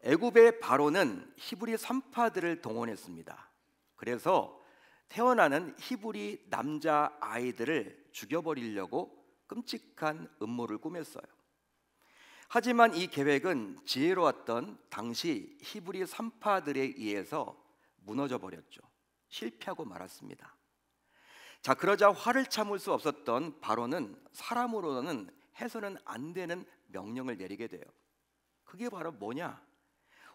애굽의 바로는 히브리 산파들을 동원했습니다. 그래서 태어나는 히브리 남자 아이들을 죽여버리려고 끔찍한 음모를 꾸몄어요. 하지만 이 계획은 지혜로웠던 당시 히브리 산파들에 의해서 무너져 버렸죠. 실패하고 말았습니다. 자, 그러자 화를 참을 수 없었던 바로는 사람으로는 해서는 안 되는 명령을 내리게 돼요. 그게 바로 뭐냐?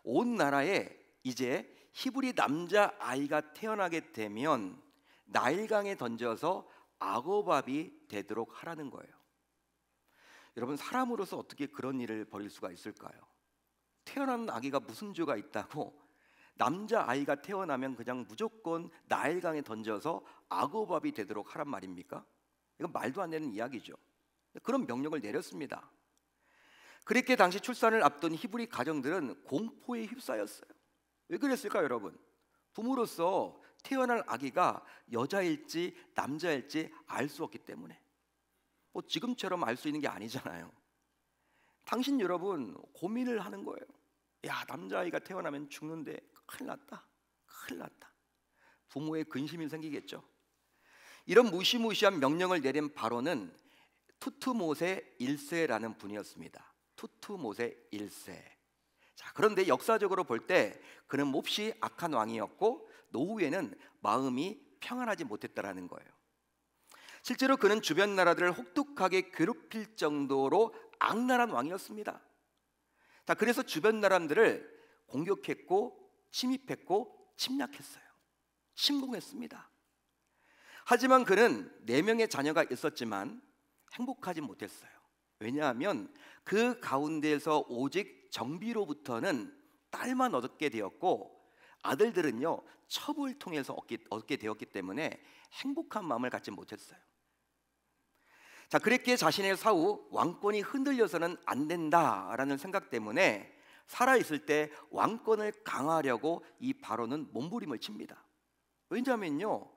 온 나라에 이제 히브리 남자 아이가 태어나게 되면 나일강에 던져서 악어밥이 되도록 하라는 거예요. 여러분, 사람으로서 어떻게 그런 일을 벌일 수가 있을까요? 태어난 아기가 무슨 죄가 있다고 남자 아이가 태어나면 그냥 무조건 나일강에 던져서 악어밥이 되도록 하란 말입니까? 이건 말도 안 되는 이야기죠. 그런 명령을 내렸습니다. 그렇게 당시 출산을 앞둔 히브리 가정들은 공포에 휩싸였어요. 왜 그랬을까요, 여러분? 부모로서 태어날 아기가 여자일지 남자일지 알 수 없기 때문에. 지금처럼 알 수 있는 게 아니잖아요. 당신 여러분 고민을 하는 거예요. 야, 남자아이가 태어나면 죽는데 큰일 났다, 큰일 났다. 부모의 근심이 생기겠죠. 이런 무시무시한 명령을 내린 바로는 투트모세 1세라는 분이었습니다. 투트모세 1세. 자, 그런데 역사적으로 볼 때 그는 몹시 악한 왕이었고 노후에는 마음이 평안하지 못했다라는 거예요. 실제로 그는 주변 나라들을 혹독하게 괴롭힐 정도로 악랄한 왕이었습니다. 자, 그래서 주변 나라들을 공격했고 침입했고 침략했어요. 침공했습니다. 하지만 그는 4명의 자녀가 있었지만 행복하지 못했어요. 왜냐하면 그 가운데서 오직 정비로부터는 딸만 얻게 되었고 아들들은요 첩을 통해서 얻게 되었기 때문에 행복한 마음을 갖지 못했어요. 자, 그렇게 자신의 사후 왕권이 흔들려서는 안 된다라는 생각 때문에 살아있을 때 왕권을 강화하려고 이 바로는 몸부림을 칩니다. 왜냐하면요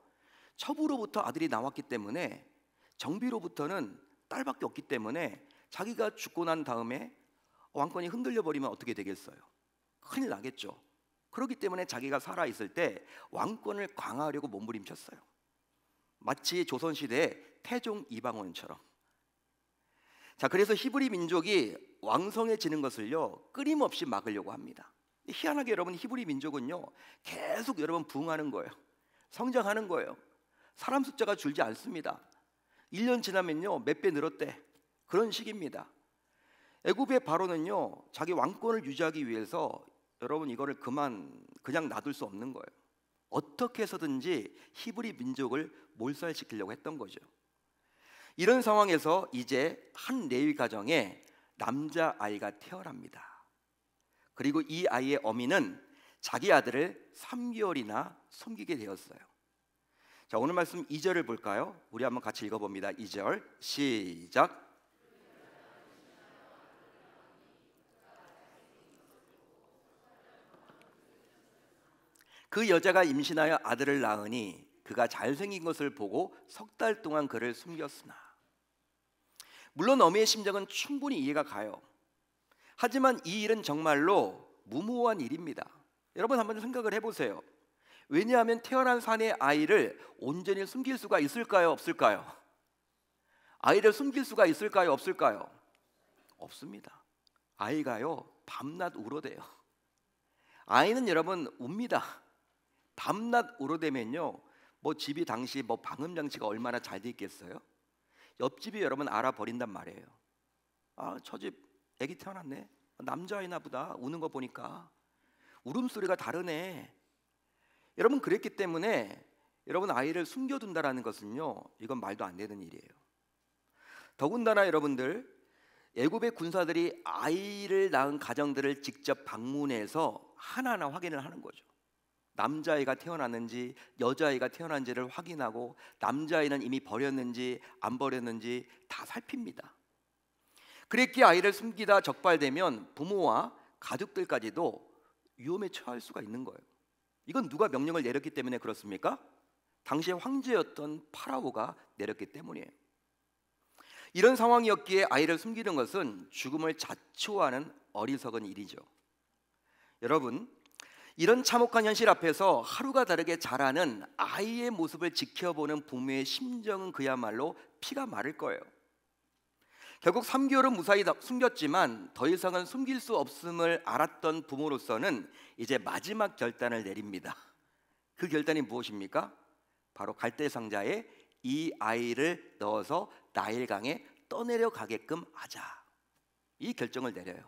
첩으로부터 아들이 나왔기 때문에 정비로부터는 딸밖에 없기 때문에 자기가 죽고 난 다음에 왕권이 흔들려 버리면 어떻게 되겠어요? 큰일 나겠죠. 그렇기 때문에 자기가 살아있을 때 왕권을 강화하려고 몸부림쳤어요. 마치 조선시대의 태종 이방원처럼. 자, 그래서 히브리 민족이 왕성해지는 것을요 끊임없이 막으려고 합니다. 희한하게 여러분, 히브리 민족은요 계속 여러분 부흥하는 거예요. 성장하는 거예요. 사람 숫자가 줄지 않습니다. 1년 지나면요 몇 배 늘었대. 그런 시기입니다. 애굽의 바로는요 자기 왕권을 유지하기 위해서 여러분 이거를 그냥 놔둘 수 없는 거예요. 어떻게 해서든지 히브리 민족을 몰살시키려고 했던 거죠. 이런 상황에서 이제 한 레위 가정에 남자아이가 태어납니다. 그리고 이 아이의 어미는 자기 아들을 3개월이나 숨기게 되었어요. 자, 오늘 말씀 2절을 볼까요? 우리 한번 같이 읽어봅니다. 2절 시작. 그 여자가 임신하여 아들을 낳으니 그가 잘생긴 것을 보고 3달 동안 그를 숨겼으나. 물론 어미의 심정은 충분히 이해가 가요. 하지만 이 일은 정말로 무모한 일입니다. 여러분 한번 생각을 해보세요. 왜냐하면 태어난 산의 아이를 온전히 숨길 수가 있을까요? 없을까요? 아이를 숨길 수가 있을까요? 없을까요? 없습니다. 아이가요 밤낮 울어대요. 아이는 여러분 웁니다. 밤낮 울어대면요 집이 당시 방음 장치가 얼마나 잘 돼 있겠어요? 옆집이 여러분 알아버린단 말이에요. 아, 저 집 애기 태어났네. 남자아이나 보다. 우는 거 보니까 울음소리가 다르네. 여러분, 그랬기 때문에 여러분 아이를 숨겨둔다라는 것은요 이건 말도 안 되는 일이에요. 더군다나 여러분들 애굽의 군사들이 아이를 낳은 가정들을 직접 방문해서 하나하나 확인을 하는 거죠. 남자아이가 태어났는지 여자아이가 태어난지를 확인하고 남자아이는 이미 버렸는지 안 버렸는지 다 살핍니다. 그렇게 아이를 숨기다 적발되면 부모와 가족들까지도 위험에 처할 수가 있는 거예요. 이건 누가 명령을 내렸기 때문에 그렇습니까? 당시의 황제였던 파라오가 내렸기 때문이에요. 이런 상황이었기에 아이를 숨기는 것은 죽음을 자초하는 어리석은 일이죠. 여러분, 이런 참혹한 현실 앞에서 하루가 다르게 자라는 아이의 모습을 지켜보는 부모의 심정은 그야말로 피가 마를 거예요. 결국 3개월은 무사히 숨겼지만 더 이상은 숨길 수 없음을 알았던 부모로서는 이제 마지막 결단을 내립니다. 그 결단이 무엇입니까? 바로 갈대 상자에 이 아이를 넣어서 나일강에 떠내려 가게끔 하자, 이 결정을 내려요.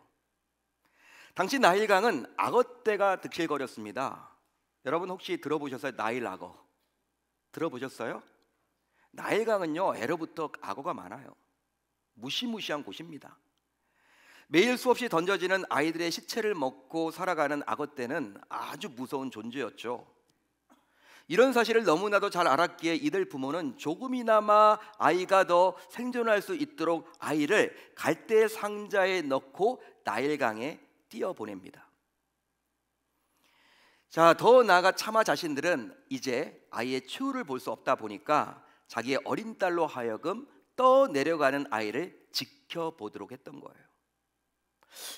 당시 나일강은 악어떼가 득실거렸습니다. 여러분 혹시 들어보셨어요? 나일 악어 들어보셨어요? 나일강은요, 애로부터 악어가 많아요. 무시무시한 곳입니다. 매일 수없이 던져지는 아이들의 시체를 먹고 살아가는 악어떼는 아주 무서운 존재였죠. 이런 사실을 너무나도 잘 알았기에 이들 부모는 조금이나마 아이가 더 생존할 수 있도록 아이를 갈대 상자에 넣고 나일강에 띄어보냅니다. 자, 더 나아가 차마 자신들은 이제 아이의 최후를 볼 수 없다 보니까 자기의 어린 딸로 하여금 떠내려가는 아이를 지켜보도록 했던 거예요.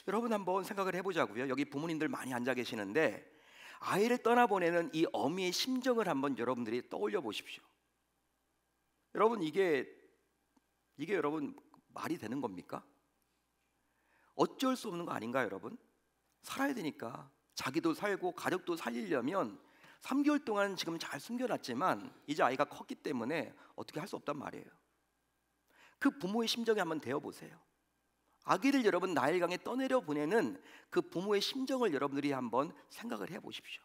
여러분 한번 생각을 해보자고요. 여기 부모님들 많이 앉아 계시는데 아이를 떠나보내는 이 어미의 심정을 한번 여러분들이 떠올려 보십시오. 여러분 이게 여러분 말이 되는 겁니까? 어쩔 수 없는 거 아닌가요, 여러분? 살아야 되니까, 자기도 살고 가족도 살리려면 3개월 동안 지금 잘 숨겨놨지만 이제 아이가 컸기 때문에 어떻게 할 수 없단 말이에요. 그 부모의 심정에 한번 대어보세요. 아기를 여러분 나일강에 떠내려 보내는 그 부모의 심정을 여러분들이 한번 생각을 해보십시오.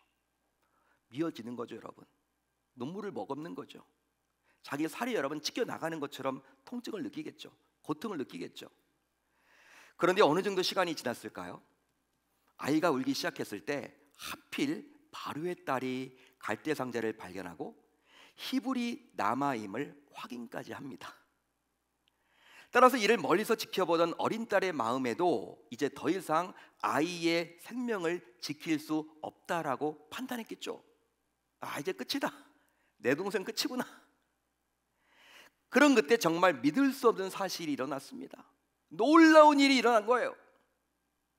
미어지는 거죠, 여러분. 눈물을 머금는 거죠. 자기 살이 여러분 찢겨나가는 것처럼 통증을 느끼겠죠. 고통을 느끼겠죠. 그런데 어느 정도 시간이 지났을까요? 아이가 울기 시작했을 때 하필 바로의 딸이 갈대 상자를 발견하고 히브리 남아임을 확인까지 합니다. 따라서 이를 멀리서 지켜보던 어린 딸의 마음에도 이제 더 이상 아이의 생명을 지킬 수 없다라고 판단했겠죠. 아, 이제 끝이다. 내 동생 끝이구나. 그런 그때 정말 믿을 수 없는 사실이 일어났습니다. 놀라운 일이 일어난 거예요.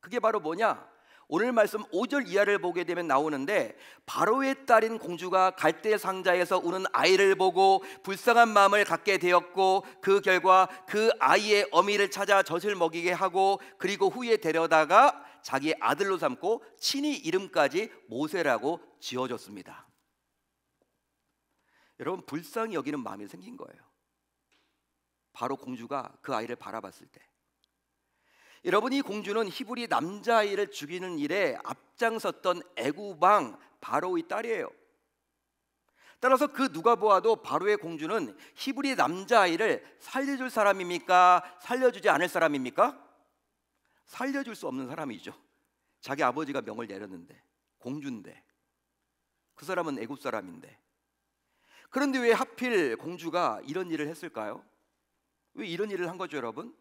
그게 바로 뭐냐? 오늘 말씀 5절 이하를 보게 되면 나오는데, 바로의 딸인 공주가 갈대 상자에서 우는 아이를 보고 불쌍한 마음을 갖게 되었고, 그 결과 그 아이의 어미를 찾아 젖을 먹이게 하고, 그리고 후에 데려다가 자기의 아들로 삼고 친히 이름까지 모세라고 지어줬습니다. 여러분, 불쌍히 여기는 마음이 생긴 거예요. 바로 공주가 그 아이를 바라봤을 때. 여러분, 이 공주는 히브리 남자아이를 죽이는 일에 앞장섰던 애구방 바로의 딸이에요. 따라서 그 누가 보아도 바로의 공주는 히브리 남자아이를 살려줄 사람입니까? 살려주지 않을 사람입니까? 살려줄 수 없는 사람이죠. 자기 아버지가 명을 내렸는데, 공주인데, 그 사람은 애굽 사람인데. 그런데 왜 하필 공주가 이런 일을 했을까요? 왜 이런 일을 한 거죠, 여러분?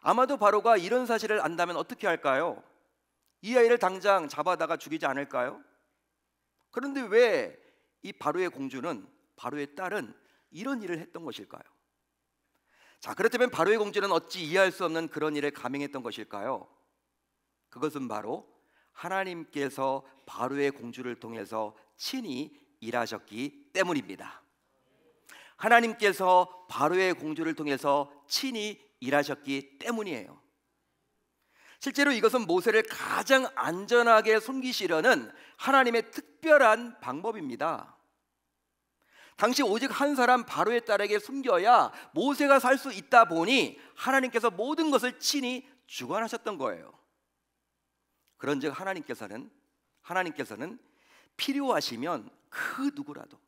아마도 바로가 이런 사실을 안다면 어떻게 할까요? 이 아이를 당장 잡아다가 죽이지 않을까요? 그런데 왜 이 바로의 공주는, 바로의 딸은 이런 일을 했던 것일까요? 자, 그렇다면 바로의 공주는 어찌 이해할 수 없는 그런 일을 감행했던 것일까요? 그것은 바로 하나님께서 바로의 공주를 통해서 친히 일하셨기 때문입니다. 하나님께서 바로의 공주를 통해서 친히 일하셨기 때문이에요. 실제로 이것은 모세를 가장 안전하게 숨기시려는 하나님의 특별한 방법입니다. 당시 오직 한 사람 바로의 딸에게 숨겨야 모세가 살 수 있다 보니 하나님께서 모든 것을 친히 주관하셨던 거예요. 그런즉 하나님께서는 필요하시면 그 누구라도,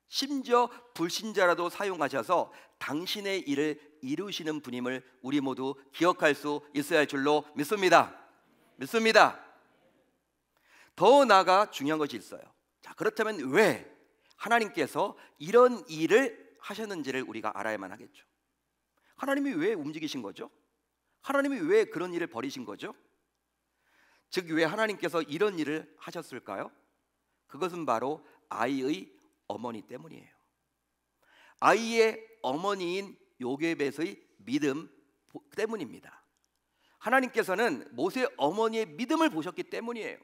심지어 불신자라도 사용하셔서 당신의 일을 이루시는 분임을 우리 모두 기억할 수 있어야 할 줄로 믿습니다. 더 나아가 중요한 것이 있어요. 자, 그렇다면 왜 하나님께서 이런 일을 하셨는지를 우리가 알아야만 하겠죠. 하나님이 왜 움직이신 거죠? 하나님이 왜 그런 일을 벌이신 거죠? 즉, 왜 하나님께서 이런 일을 하셨을까요? 그것은 바로 아이의 어머니 때문이에요. 아이의 어머니인 요게벳의 믿음 때문입니다. 하나님께서는 모세 어머니의 믿음을 보셨기 때문이에요.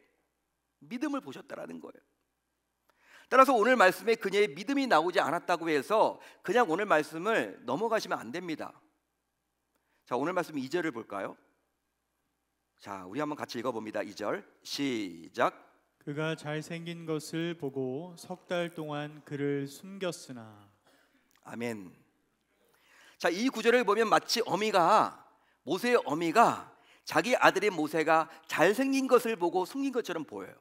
믿음을 보셨다라는 거예요. 따라서 오늘 말씀에 그녀의 믿음이 나오지 않았다고 해서 그냥 오늘 말씀을 넘어가시면 안 됩니다. 자, 오늘 말씀 2절을 볼까요? 자, 우리 한번 같이 읽어봅니다. 2절 시작. 그가 잘생긴 것을 보고 석 달 동안 그를 숨겼으나. 아멘. 자, 이 구절을 보면 마치 모세의 어미가 자기 아들인 모세가 잘생긴 것을 보고 숨긴 것처럼 보여요.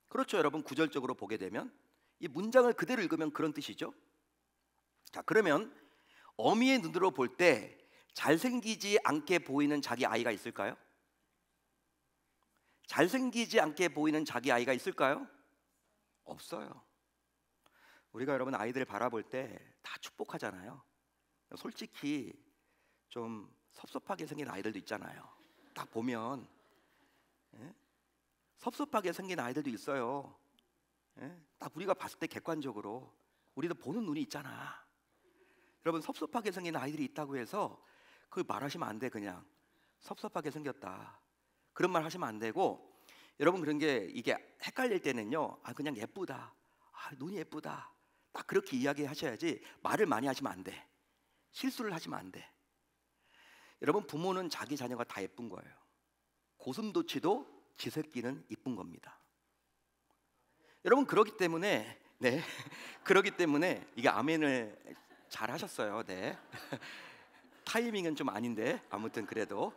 그렇죠, 여러분. 구절적으로 보게 되면 이 문장을 그대로 읽으면 그런 뜻이죠. 자, 그러면 어미의 눈으로 볼 때 잘생기지 않게 보이는 자기 아이가 있을까요? 잘생기지 않게 보이는 자기 아이가 있을까요? 없어요. 우리가 여러분 아이들을 바라볼 때 다 축복하잖아요. 솔직히 좀 섭섭하게 생긴 아이들도 있잖아요. 딱 보면 섭섭하게 생긴 아이들도 있어요. 딱 우리가 봤을 때 객관적으로 우리도 보는 눈이 있잖아. 여러분, 섭섭하게 생긴 아이들이 있다고 해서 그걸 말하시면 안 돼. 그냥 섭섭하게 생겼다 그런 말 하시면 안 되고, 여러분 그런 게 이게 헷갈릴 때는요, 그냥 예쁘다, 눈이 예쁘다, 딱 그렇게 이야기하셔야지 말을 많이 하시면 안 돼. 실수를 하시면 안 돼. 여러분, 부모는 자기 자녀가 다 예쁜 거예요. 고슴도치도 지 새끼는 이쁜 겁니다. 여러분, 그렇기 때문에 그렇기 때문에 이게 아멘을 잘 하셨어요. 네. 타이밍은 좀 아닌데 아무튼 그래도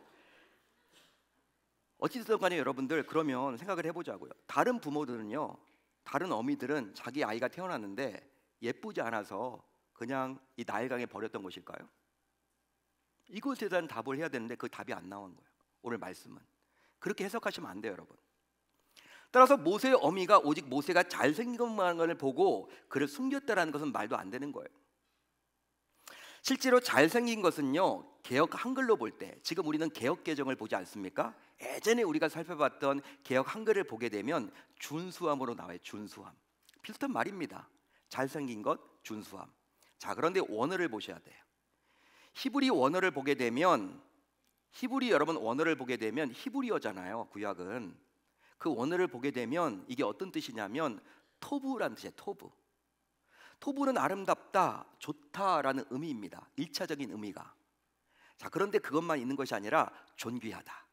어찌됐든 간에 여러분들 그러면 생각을 해보자고요. 다른 부모들은요, 다른 어미들은 자기 아이가 태어났는데 예쁘지 않아서 그냥 이 나일강에 버렸던 것일까요? 이것에 대한 답을 해야 되는데 그 답이 안 나온 거예요. 오늘 말씀은 그렇게 해석하시면 안 돼요, 여러분. 따라서 모세의 어미가 오직 모세가 잘생긴 것만을 보고 그를 숨겼다라는 것은 말도 안 되는 거예요. 실제로 잘생긴 것은요, 개역 한글로 볼 때, 지금 우리는 개역 개정을 보지 않습니까? 예전에 우리가 살펴봤던 개역 한글을 보게 되면 준수함으로 나와요. 준수함. 비슷한 말입니다. 잘생긴 것, 준수함. 자, 그런데 원어를 보셔야 돼요. 히브리 원어를 보게 되면, 여러분 원어를 보게 되면 히브리어잖아요. 구약은. 그 원어를 보게 되면 이게 어떤 뜻이냐면 토부라는 뜻이에요. 토부. 토부는 아름답다, 좋다라는 의미입니다. 1차적인 의미가. 자, 그런데 그것만 있는 것이 아니라 존귀하다,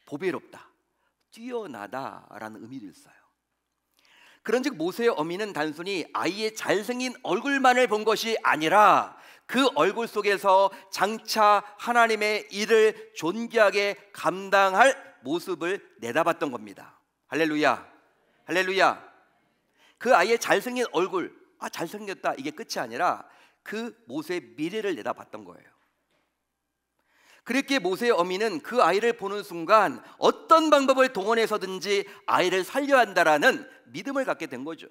보배롭다, 뛰어나다라는 의미도 있어요. 그런즉 모세의 어미는 단순히 아이의 잘생긴 얼굴만을 본 것이 아니라 그 얼굴 속에서 장차 하나님의 일을 존귀하게 감당할 모습을 내다봤던 겁니다. 할렐루야, 할렐루야. 그 아이의 잘생긴 얼굴, 잘생겼다, 이게 끝이 아니라 그 모세의 미래를 내다봤던 거예요. 그렇게 모세의 어미는 그 아이를 보는 순간 어떤 방법을 동원해서든지 아이를 살려야 한다라는 믿음을 갖게 된 거죠.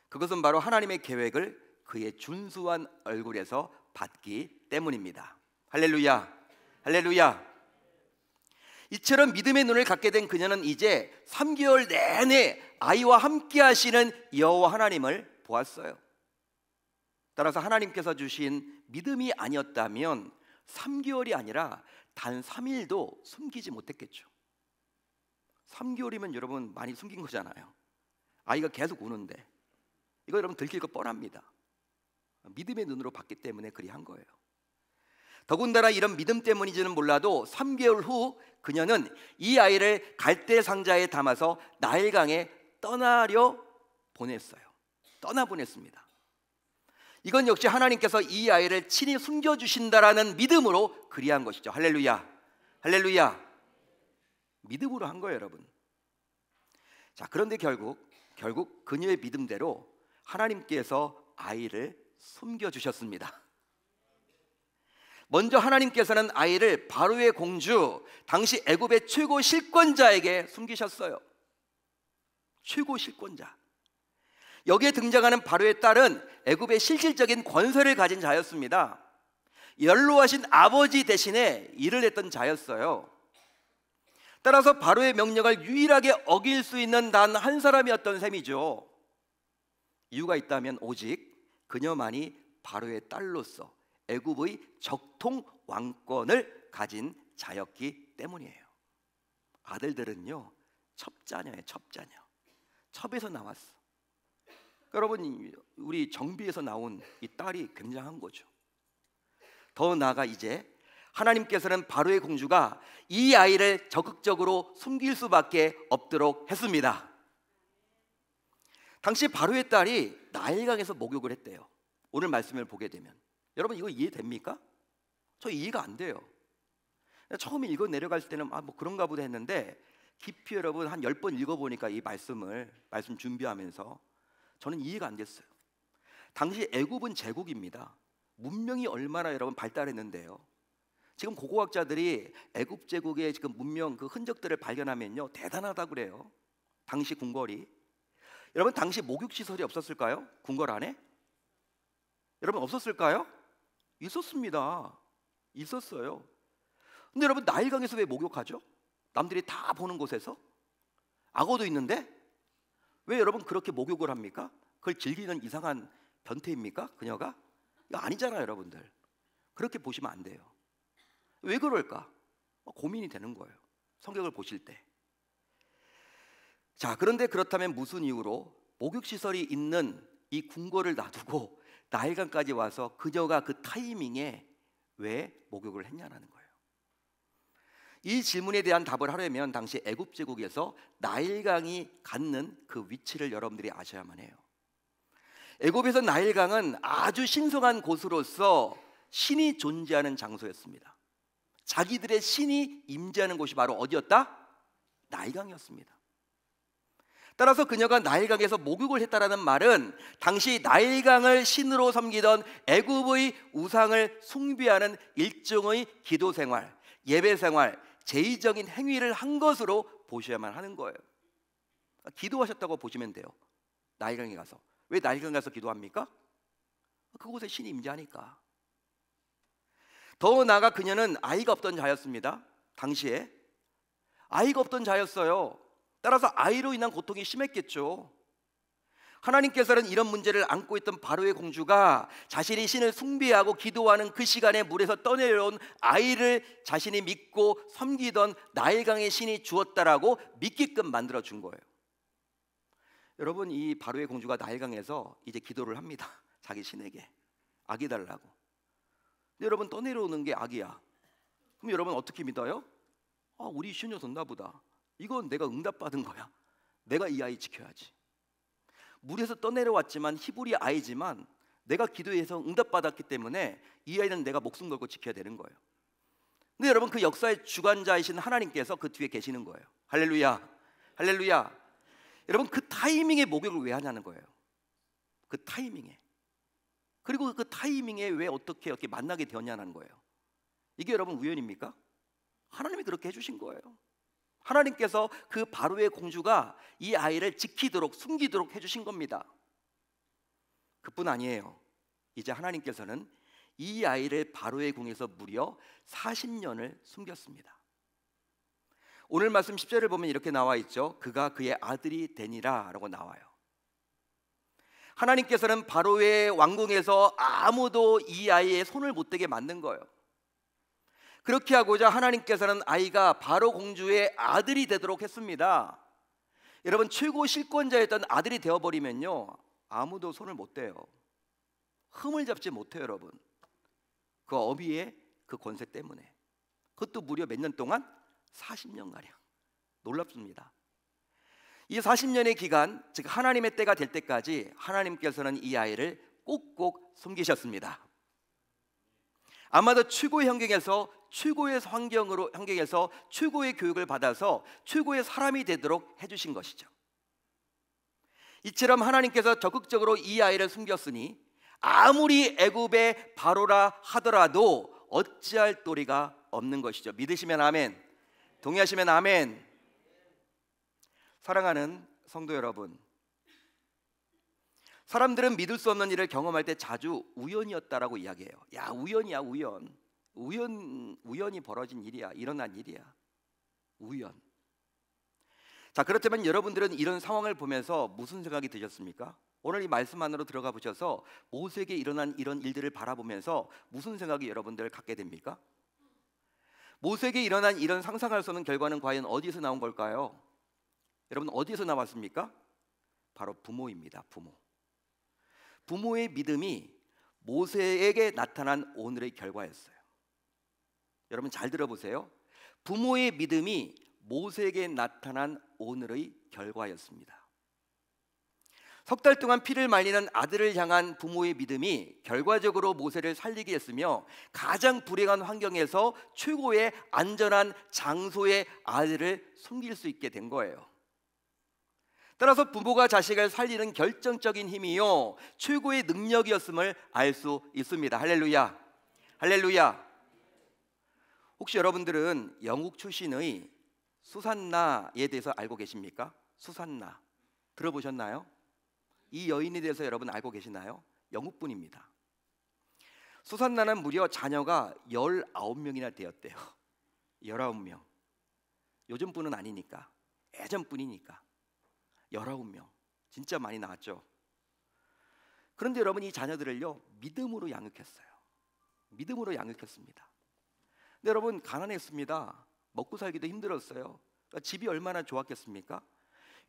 그것은 바로 하나님의 계획을 그의 준수한 얼굴에서 받기 때문입니다. 할렐루야, 할렐루야. 이처럼 믿음의 눈을 갖게 된 그녀는 이제 3개월 내내 아이와 함께 하시는 여호와 하나님을 보았어요. 따라서 하나님께서 주신 믿음이 아니었다면 3개월이 아니라 단 3일도 숨기지 못했겠죠. 3개월이면 여러분 많이 숨긴 거잖아요. 아이가 계속 우는데 이거 여러분 들킬 거 뻔합니다. 믿음의 눈으로 봤기 때문에 그리 한 거예요. 더군다나 이런 믿음 때문인지는 몰라도 3개월 후 그녀는 이 아이를 갈대 상자에 담아서 나일강에 떠나려 보냈어요. 떠나보냈습니다. 이건 역시 하나님께서 이 아이를 친히 숨겨주신다라는 믿음으로 그리한 것이죠. 할렐루야, 할렐루야. 믿음으로 한 거예요, 여러분. 자, 그런데 결국 그녀의 믿음대로 하나님께서 아이를 숨겨주셨습니다. 먼저 하나님께서는 아이를 바로의 공주, 당시 애굽의 최고 실권자에게 숨기셨어요. 최고 실권자. 여기에 등장하는 바로의 딸은 애굽의 실질적인 권세를 가진 자였습니다. 연로하신 아버지 대신에 일을 했던 자였어요. 따라서 바로의 명령을 유일하게 어길 수 있는 단 한 사람이었던 셈이죠. 이유가 있다면 오직 그녀만이 바로의 딸로서 애굽의 적통 왕권을 가진 자였기 때문이에요. 아들들은요 첩자녀예요. 첩자녀. 첩에서 나왔어. 여러분, 우리 정비에서 나온 이 딸이 굉장한 거죠. 더 나아가 이제 하나님께서는 바로의 공주가 이 아이를 적극적으로 숨길 수밖에 없도록 했습니다. 당시 바로의 딸이 나일강에서 목욕을 했대요. 오늘 말씀을 보게 되면 여러분, 이거 이해됩니까? 저 이해가 안 돼요. 처음에 읽어 내려갈 때는 뭐 그런가 보다 했는데 깊이 여러분 한 10번 읽어보니까 이 말씀 준비하면서 저는 이해가 안 됐어요. 당시 애굽은 제국입니다. 문명이 얼마나 여러분 발달했는데요. 지금 고고학자들이 애굽 제국의 지금 문명 그 흔적들을 발견하면요 대단하다고 그래요. 당시 궁궐이. 여러분, 당시 목욕 시설이 없었을까요? 궁궐 안에? 여러분, 없었을까요? 있었습니다. 있었어요. 근데 여러분, 나일강에서 왜 목욕하죠? 남들이 다 보는 곳에서? 악어도 있는데 왜 여러분 그렇게 목욕을 합니까? 그걸 즐기는 이상한 변태입니까? 그녀가? 이거 아니잖아요, 여러분들. 그렇게 보시면 안 돼요. 왜 그럴까? 고민이 되는 거예요. 성경을 보실 때. 자, 그런데 그렇다면 무슨 이유로 목욕시설이 있는 이 궁궐을 놔두고 나일강까지 와서 그녀가 그 타이밍에 왜 목욕을 했냐는 거예요. 이 질문에 대한 답을 하려면 당시 애굽 제국에서 나일강이 갖는 그 위치를 여러분들이 아셔야만 해요. 애굽에서 나일강은 아주 신성한 곳으로서 신이 존재하는 장소였습니다. 자기들의 신이 임재하는 곳이 바로 어디였다? 나일강이었습니다. 따라서 그녀가 나일강에서 목욕을 했다라는 말은 당시 나일강을 신으로 섬기던 애굽의 우상을 숭배하는 일종의 기도 생활, 예배 생활, 제의적인 행위를 한 것으로 보셔야만 하는 거예요. 기도하셨다고 보시면 돼요. 나일강에 가서. 왜 나일강에 가서 기도합니까? 그곳에 신이 임재하니까. 더 나아가 그녀는 아이가 없던 자였습니다. 당시에 아이가 없던 자였어요. 따라서 아이로 인한 고통이 심했겠죠. 하나님께서는 이런 문제를 안고 있던 바로의 공주가 자신이 신을 숭배하고 기도하는 그 시간에 물에서 떠내려온 아이를 자신이 믿고 섬기던 나일강의 신이 주었다라고 믿게끔 만들어 준 거예요. 여러분, 이 바로의 공주가 나일강에서 이제 기도를 합니다. 자기 신에게 아기 달라고. 근데 여러분, 떠내려오는 게 아기야. 그럼 여러분 어떻게 믿어요? 우리 신이었나 보다. 이건 내가 응답받은 거야. 내가 이 아이 지켜야지. 물에서 떠내려왔지만 히브리 아이지만 내가 기도해서 응답받았기 때문에 이 아이는 내가 목숨 걸고 지켜야 되는 거예요. 근데 여러분, 그 역사의 주관자이신 하나님께서 그 뒤에 계시는 거예요. 할렐루야, 할렐루야. 여러분, 그 타이밍에 목욕을 왜 하냐는 거예요. 그 타이밍에. 그리고 그 타이밍에 왜 어떻게 이렇게 만나게 되었냐는 거예요. 이게 여러분 우연입니까? 하나님이 그렇게 해주신 거예요. 하나님께서 그 바로의 공주가 이 아이를 지키도록 숨기도록 해주신 겁니다. 그뿐 아니에요. 이제 하나님께서는 이 아이를 바로의 궁에서 무려 40년을 숨겼습니다. 오늘 말씀 10절을 보면 이렇게 나와 있죠. 그가 그의 아들이 되니라 라고 나와요. 하나님께서는 바로의 왕궁에서 아무도 이 아이의 손을 못 대게 만든 거예요. 그렇게 하고자 하나님께서는 아이가 바로 공주의 아들이 되도록 했습니다. 여러분, 최고 실권자였던 아들이 되어버리면요 아무도 손을 못 대요. 흠을 잡지 못해요, 여러분. 그 어미의 그 권세 때문에. 그것도 무려 몇 년 동안? 40년가량. 놀랍습니다. 이 40년의 기간, 즉 하나님의 때가 될 때까지 하나님께서는 이 아이를 꼭꼭 숨기셨습니다. 아마도 최고의 환경에서 최고의 교육을 받아서 최고의 사람이 되도록 해주신 것이죠. 이처럼 하나님께서 적극적으로 이 아이를 숨겼으니 아무리 애굽의 바로라 하더라도 어찌할 도리가 없는 것이죠. 믿으시면 아멘, 동의하시면 아멘. 사랑하는 성도 여러분, 사람들은 믿을 수 없는 일을 경험할 때 자주 우연이었다라고 이야기해요. 야, 우연이야, 우연이 벌어진 일이야, 일어난 일이야, 우연. 자, 그렇다면 여러분들은 이런 상황을 보면서 무슨 생각이 드셨습니까? 오늘 이 말씀 안으로 들어가 보셔서 모세에게 일어난 이런 일들을 바라보면서 무슨 생각이 여러분들 갖게 됩니까? 모세에게 일어난 이런 상상할 수 없는 결과는 과연 어디서 나온 걸까요? 여러분 어디에서 나왔습니까? 바로 부모입니다. 부모의 믿음이 모세에게 나타난 오늘의 결과였어요. 여러분 잘 들어보세요. 부모의 믿음이 모세에게 나타난 오늘의 결과였습니다. 석 달 동안 피를 말리는 아들을 향한 부모의 믿음이 결과적으로 모세를 살리게 했으며 가장 불행한 환경에서 최고의 안전한 장소에 아들을 숨길 수 있게 된 거예요. 따라서 부모가 자식을 살리는 결정적인 힘이요 최고의 능력이었음을 알 수 있습니다. 할렐루야. 할렐루야. 혹시 여러분들은 영국 출신의 수산나에 대해서 알고 계십니까? 수산나 들어보셨나요? 이 여인에 대해서 여러분 알고 계시나요? 영국 분입니다. 수산나는 무려 자녀가 19명이나 되었대요. 19명. 요즘 분은 아니니까, 예전 분이니까 19명. 진짜 많이 낳았죠. 그런데 여러분 이 자녀들을요 믿음으로 양육했어요. 믿음으로 양육했습니다. 근데 여러분 가난했습니다. 먹고 살기도 힘들었어요. 그러니까 집이 얼마나 좋았겠습니까?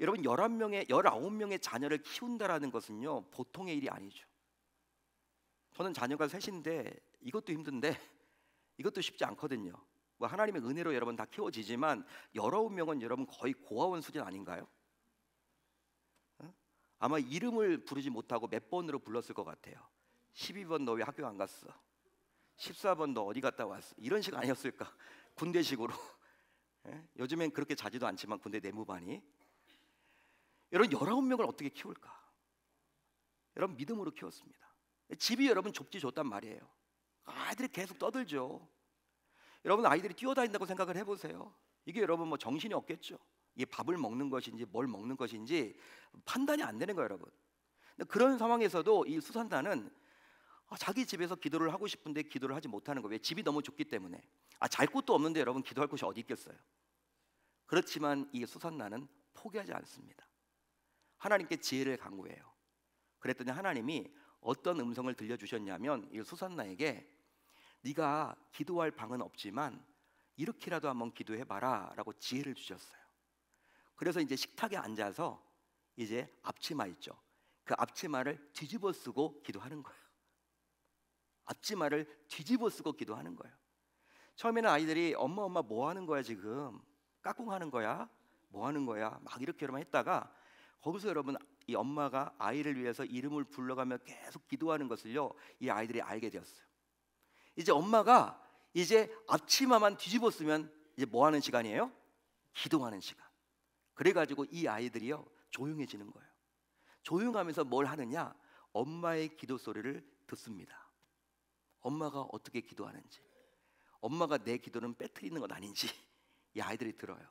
여러분 19명의 자녀를 키운다라는 것은요 보통의 일이 아니죠. 저는 자녀가 셋인데 이것도 힘든데 이것도 쉽지 않거든요. 뭐 하나님의 은혜로 여러분 다 키워지지만 19명은 여러분 거의 고아원 수준 아닌가요? 아마 이름을 부르지 못하고 몇 번으로 불렀을 것 같아요. 12번 너 왜 학교 안 갔어? 14번 너 어디 갔다 왔어? 이런 식 아니었을까? 군대식으로. 요즘엔 그렇게 자지도 않지만 군대 내무반이. 여러분 19명을 어떻게 키울까? 여러분 믿음으로 키웠습니다. 집이 여러분 좁지 좁단 말이에요. 아이들이 계속 떠들죠. 여러분 아이들이 뛰어다닌다고 생각을 해보세요. 이게 여러분 뭐 정신이 없겠죠. 이게 밥을 먹는 것인지 뭘 먹는 것인지 판단이 안 되는 거예요, 여러분. 근데 그런 상황에서도 이 수산나는 자기 집에서 기도를 하고 싶은데 기도를 하지 못하는 거예요. 왜? 집이 너무 좁기 때문에. 잘 곳도 없는데 여러분 기도할 곳이 어디 있겠어요? 그렇지만 이 수산나는 포기하지 않습니다. 하나님께 지혜를 간구해요. 그랬더니 하나님이 어떤 음성을 들려주셨냐면 이 수산나에게 네가 기도할 방은 없지만 이렇게라도 한번 기도해봐라 라고 지혜를 주셨어요. 그래서 이제 식탁에 앉아서 이제 앞치마 있죠. 그 앞치마를 뒤집어 쓰고 기도하는 거예요. 앞치마를 뒤집어 쓰고 기도하는 거예요. 처음에는 아이들이 엄마 뭐 하는 거야 지금? 까꿍하는 거야? 뭐 하는 거야? 막 이렇게 여러분 했다가 거기서 여러분 이 엄마가 아이를 위해서 이름을 불러가며 계속 기도하는 것을요 이 아이들이 알게 되었어요. 이제 엄마가 이제 앞치마만 뒤집어 쓰면 이제 뭐 하는 시간이에요? 기도하는 시간. 그래가지고 이 아이들이요 조용해지는 거예요. 조용하면서 뭘 하느냐? 엄마의 기도 소리를 듣습니다. 엄마가 어떻게 기도하는지, 엄마가 내 기도는 빼트리는 것 아닌지 이 아이들이 들어요.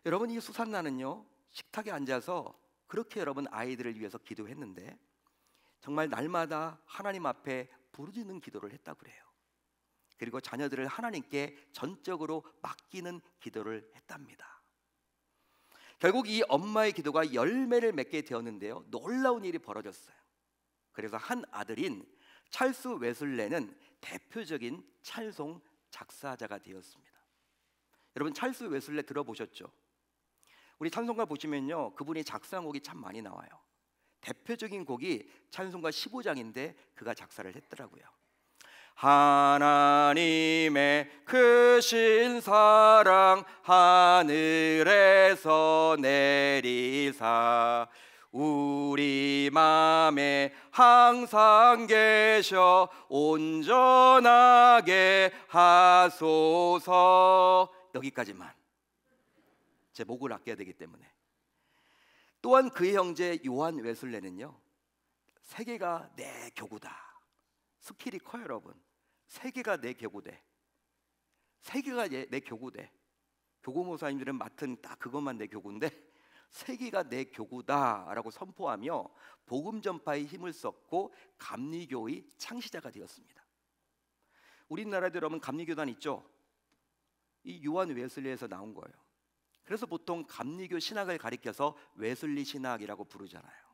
여러분 이 수산나는요 식탁에 앉아서 그렇게 여러분 아이들을 위해서 기도했는데 정말 날마다 하나님 앞에 부르짖는 기도를 했다고 그래요. 그리고 자녀들을 하나님께 전적으로 맡기는 기도를 했답니다. 결국 이 엄마의 기도가 열매를 맺게 되었는데요 놀라운 일이 벌어졌어요. 그래서 한 아들인 찰스 웨슬레는 대표적인 찬송 작사자가 되었습니다. 여러분 찰스 웨슬레 들어보셨죠? 우리 찬송가 보시면요 그분이 작사한 곡이 참 많이 나와요. 대표적인 곡이 찬송가 15장인데 그가 작사를 했더라고요. 하나님의 크신 사랑 하늘에서 내리사 우리 맘에 항상 계셔 온전하게 하소서. 여기까지만. 제 목을 아껴야 되기 때문에. 또한 그의 형제 요한 웨슬레는요 세계가 내 교구다. 스킬이 커요 여러분. 세계가 내 교구대. 세계가 내 교구대. 교구모사님들은 맡은 딱 그것만 내 교구인데 세계가 내 교구다라고 선포하며 복음 전파에 힘을 썼고 감리교의 창시자가 되었습니다. 우리나라도 여러분 감리교단 있죠? 이 요한 웨슬리에서 나온 거예요. 그래서 보통 감리교 신학을 가리켜서 웨슬리 신학이라고 부르잖아요.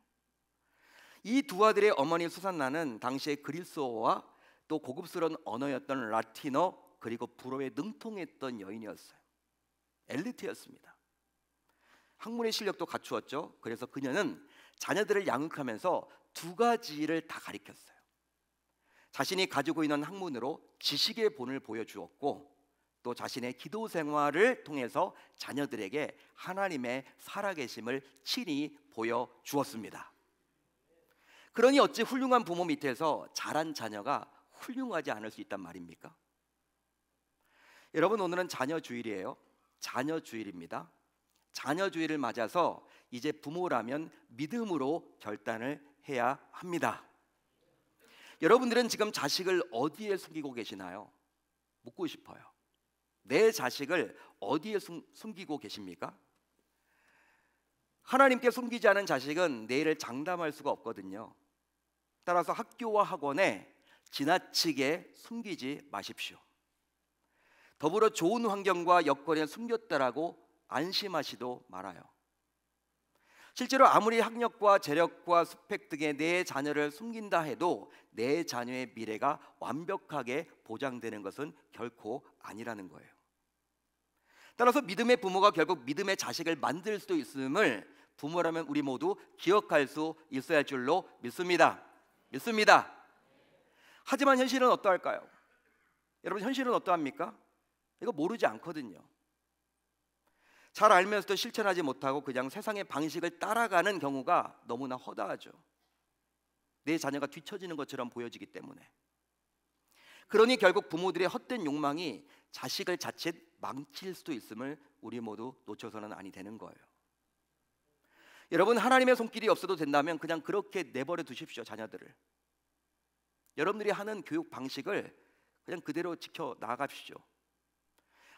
이 두 아들의 어머니 수산나는 당시에 그리스어와 또 고급스러운 언어였던 라틴어 그리고 불어에 능통했던 여인이었어요. 엘리트였습니다. 학문의 실력도 갖추었죠. 그래서 그녀는 자녀들을 양육하면서 두 가지를 다 가리켰어요. 자신이 가지고 있는 학문으로 지식의 본을 보여주었고, 또 자신의 기도 생활을 통해서 자녀들에게 하나님의 살아계심을 친히 보여주었습니다. 그러니 어찌 훌륭한 부모 밑에서 자란 자녀가 훌륭하지 않을 수 있단 말입니까? 여러분, 오늘은 자녀주일이에요. 자녀주일입니다. 자녀주일을 맞아서 이제 부모라면 믿음으로 결단을 해야 합니다. 여러분들은 지금 자식을 어디에 숨기고 계시나요? 묻고 싶어요. 내 자식을 어디에 숨기고 계십니까? 하나님께 숨기지 않은 자식은 내일을 장담할 수가 없거든요. 따라서 학교와 학원에 지나치게 숨기지 마십시오. 더불어 좋은 환경과 여건에 숨겼다라고 안심하시도 말아요. 실제로 아무리 학력과 재력과 스펙 등의 내 자녀를 숨긴다 해도 내 자녀의 미래가 완벽하게 보장되는 것은 결코 아니라는 거예요. 따라서 믿음의 부모가 결국 믿음의 자식을 만들 수도 있음을 부모라면 우리 모두 기억할 수 있어야 할 줄로 믿습니다. 하지만 현실은 어떠할까요? 여러분, 현실은 어떠합니까? 이거 모르지 않거든요. 잘 알면서도 실천하지 못하고 그냥 세상의 방식을 따라가는 경우가 너무나 허다하죠. 내 자녀가 뒤처지는 것처럼 보여지기 때문에. 그러니 결국 부모들의 헛된 욕망이 자식을 자칫 망칠 수도 있음을 우리 모두 놓쳐서는 아니 되는 거예요. 여러분, 하나님의 손길이 없어도 된다면 그냥 그렇게 내버려 두십시오. 자녀들을. 여러분들이 하는 교육 방식을 그냥 그대로 지켜 나가십시오.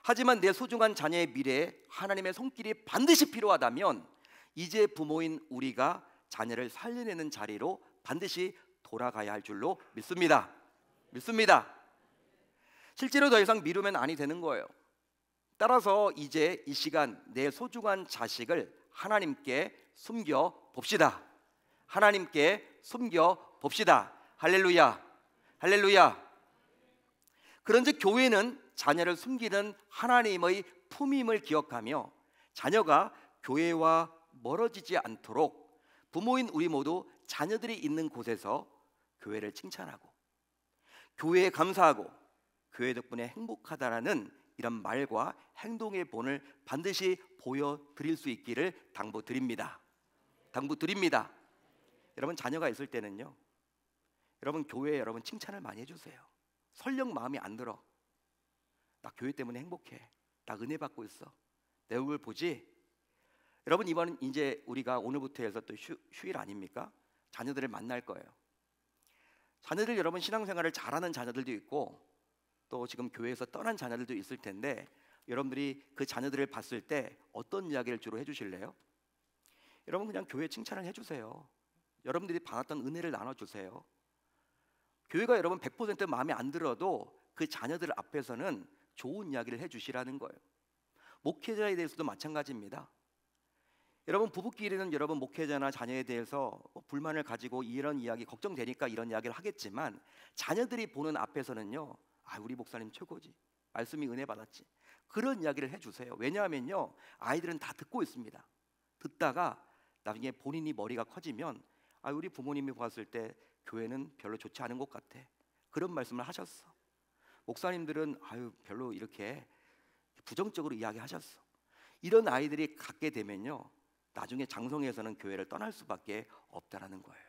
하지만 내 소중한 자녀의 미래에 하나님의 손길이 반드시 필요하다면 이제 부모인 우리가 자녀를 살려내는 자리로 반드시 돌아가야 할 줄로 믿습니다. 실제로 더 이상 미루면 아니 되는 거예요. 따라서 이제 이 시간 내 소중한 자식을 하나님께 숨겨 봅시다. 할렐루야. 그런즉 교회는 자녀를 숨기는 하나님의 품임을 기억하며 자녀가 교회와 멀어지지 않도록 부모인 우리 모두 자녀들이 있는 곳에서 교회를 칭찬하고 교회에 감사하고 교회 덕분에 행복하다라는 이런 말과 행동의 본을 반드시 보여드릴 수 있기를 당부드립니다. 여러분, 자녀가 있을 때는요, 여러분 교회에 여러분 칭찬을 많이 해주세요. 설령 마음이 안 들어. 나 교회 때문에 행복해. 나 은혜 받고 있어. 내 얼굴 보지? 여러분, 이번은 이제 우리가 오늘부터 해서 또 휴일 아닙니까? 자녀들을 만날 거예요. 자녀들, 여러분 신앙생활을 잘하는 자녀들도 있고 또 지금 교회에서 떠난 자녀들도 있을 텐데 여러분들이 그 자녀들을 봤을 때 어떤 이야기를 주로 해주실래요? 여러분, 그냥 교회 칭찬을 해주세요. 여러분들이 받았던 은혜를 나눠주세요. 교회가 여러분 100% 마음에 안 들어도 그 자녀들 앞에서는 좋은 이야기를 해주시라는 거예요. 목회자에 대해서도 마찬가지입니다. 여러분, 부부끼리는 여러분 목회자나 자녀에 대해서 불만을 가지고 이런 이야기 걱정되니까 이런 이야기를 하겠지만 자녀들이 보는 앞에서는요, 우리 목사님 최고지, 말씀이 은혜 받았지, 그런 이야기를 해주세요. 왜냐하면요, 아이들은 다 듣고 있습니다. 듣다가 나중에 본인이 머리가 커지면 우리 부모님이 봤을 때 교회는 별로 좋지 않은 것 같아, 그런 말씀을 하셨어. 목사님들은 별로 이렇게 부정적으로 이야기하셨어. 이런 아이들이 갖게 되면요, 나중에 장성에서는 교회를 떠날 수밖에 없다라는 거예요.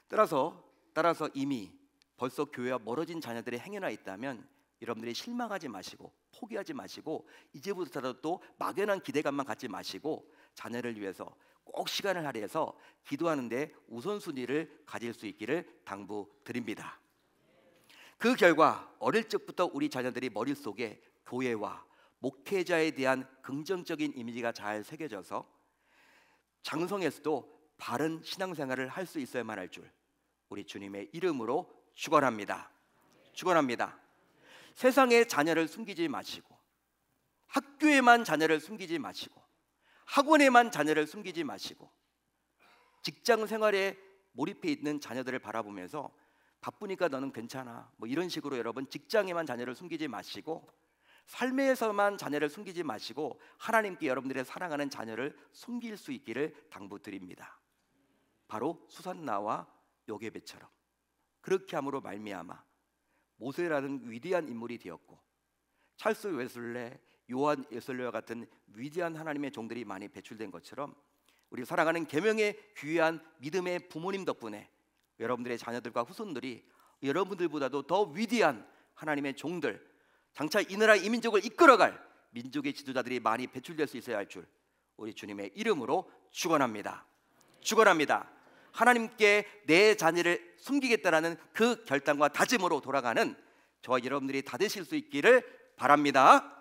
따라서 이미 벌써 교회와 멀어진 자녀들이 행여나 있다면 여러분들이 실망하지 마시고 포기하지 마시고 이제부터라도 또 막연한 기대감만 갖지 마시고 자녀를 위해서 꼭 시간을 할애해서 기도하는 데 우선순위를 가질 수 있기를 당부드립니다. 그 결과 어릴 적부터 우리 자녀들이 머릿속에 교회와 목회자에 대한 긍정적인 이미지가 잘 새겨져서 장성에서도 바른 신앙생활을 할 수 있어야만 할 줄 우리 주님의 이름으로 축원합니다. 세상에 자녀를 숨기지 마시고 학교에만 자녀를 숨기지 마시고 학원에만 자녀를 숨기지 마시고 직장 생활에 몰입해 있는 자녀들을 바라보면서 바쁘니까 너는 괜찮아, 이런 식으로 여러분 직장에만 자녀를 숨기지 마시고 삶에서만 자녀를 숨기지 마시고 하나님께 여러분들의 사랑하는 자녀를 숨길 수 있기를 당부드립니다. 바로 수산나와 요게벳처럼 그렇게 함으로 말미암아 모세라는 위대한 인물이 되었고 찰스 웨슬레, 요한 웨슬레와 같은 위대한 하나님의 종들이 많이 배출된 것처럼 우리 사랑하는 계명의 귀한 믿음의 부모님 덕분에 여러분들의 자녀들과 후손들이 여러분들보다도 더 위대한 하나님의 종들, 장차 이 나라 이 민족을 이끌어갈 민족의 지도자들이 많이 배출될 수 있어야 할 줄 우리 주님의 이름으로 축원합니다. 축원합니다. 하나님께 내 자녀를 숨기겠다라는 그 결단과 다짐으로 돌아가는 저와 여러분들이 다 되실 수 있기를 바랍니다.